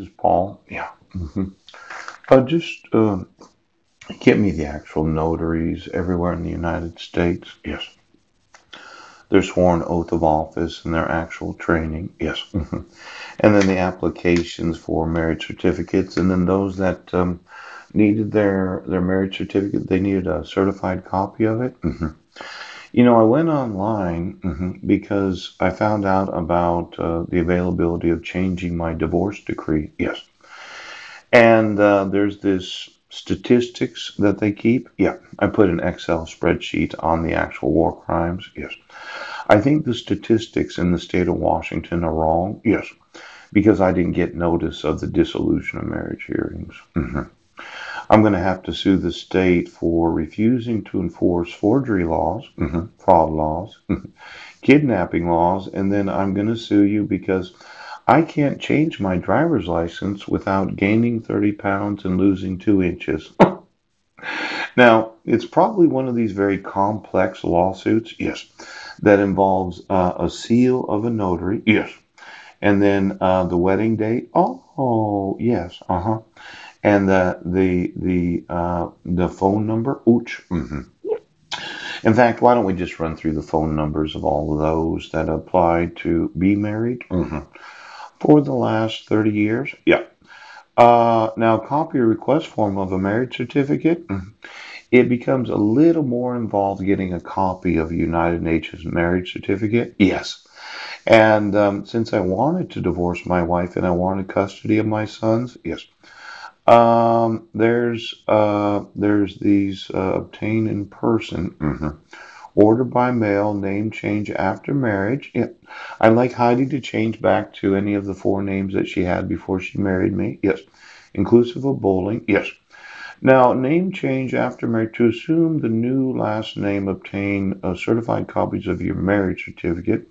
This is Paul. Yeah. Just get me the actual notaries everywhere in the United States. Yes. Their sworn oath of office and their actual training. Yes. And then the applications for marriage certificates, and then those that needed their marriage certificate, they needed a certified copy of it. I went online because I found out about the availability of changing my divorce decree. Yes. And there's this statistics that they keep. Yeah, I put an Excel spreadsheet on the actual war crimes. Yes. I think the statistics in the state of Washington are wrong. Yes, because I didn't get notice of the dissolution of marriage hearings. I'm going to have to sue the state for refusing to enforce forgery laws, fraud laws, kidnapping laws, and then I'm going to sue you because I can't change my driver's license without gaining 30 pounds and losing 2 inches. Now, it's probably one of these very complex lawsuits, yes, that involves a seal of a notary, yes, and then the wedding date, yes, and the phone number, ooch. In fact, why don't we just run through the phone numbers of all of those that applied to be married for the last 30 years? Yeah. Now, copy a request form of a marriage certificate. It becomes a little more involved getting a copy of a United Nations marriage certificate. Yes. And since I wanted to divorce my wife and I wanted custody of my sons, yes. There's these obtained in person, order by mail, name change after marriage. Yeah. I like Heidi to change back to any of the four names that she had before she married me. Yes. Inclusive of bowling. Yes. Now, name change after marriage to assume the new last name, obtain certified copies of your marriage certificate.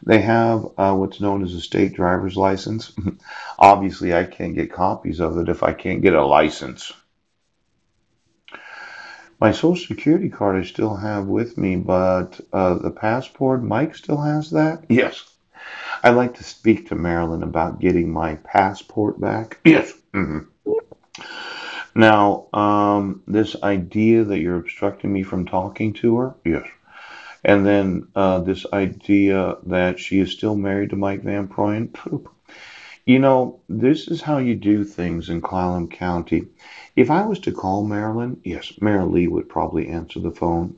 They have what's known as a state driver's license. Obviously, I can't get copies of it if I can't get a license. My social security card I still have with me, but the passport, Mike still has that? Yes. I'd like to speak to Marilyn about getting my passport back. Yes. Now, this idea that you're obstructing me from talking to her? Yes. And then this idea that she is still married to Mike Van Proyen? Poop. This is how you do things in Clallam County. If I was to call Marilyn, yes, Marilyn Lee would probably answer the phone.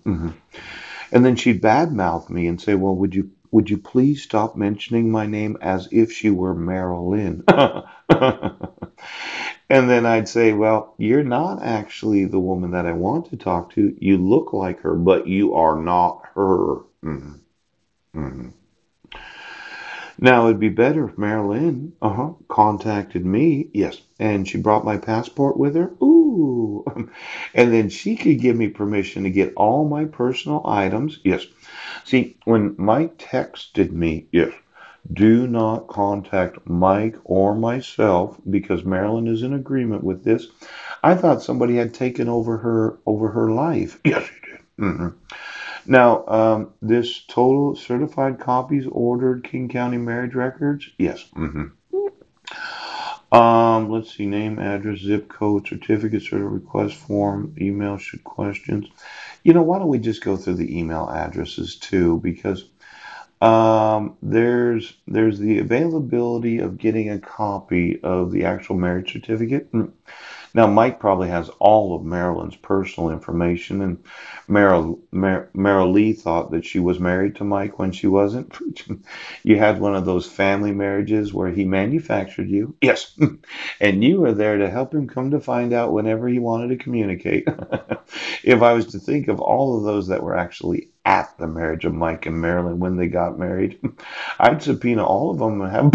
And then she'd badmouth me and say, well, would you please stop mentioning my name as if she were Marilyn? And then I'd say, well, you're not actually the woman that I want to talk to. You look like her, but you are not her. Mhm. Now, it'd be better if Marilyn, contacted me, yes, and she brought my passport with her. Ooh. And then she could give me permission to get all my personal items. Yes. See, when Mike texted me, yes, do not contact Mike or myself because Marilyn is in agreement with this. I thought somebody had taken over her life. Yes, he did. Now, this total certified copies ordered King County marriage records. Yes. Let's see, name, address, zip code, certificate, sort of request form, email, should questions. Why don't we just go through the email addresses too? Because there's the availability of getting a copy of the actual marriage certificate. Now, Mike probably has all of Marilyn's personal information, and Meryl Lee thought that she was married to Mike when she wasn't. You had one of those family marriages where he manufactured you. Yes. And you were there to help him come to find out whenever he wanted to communicate. If I was to think of all of those that were actually at the marriage of Mike and Marilyn when they got married, I'd subpoena all of them and have.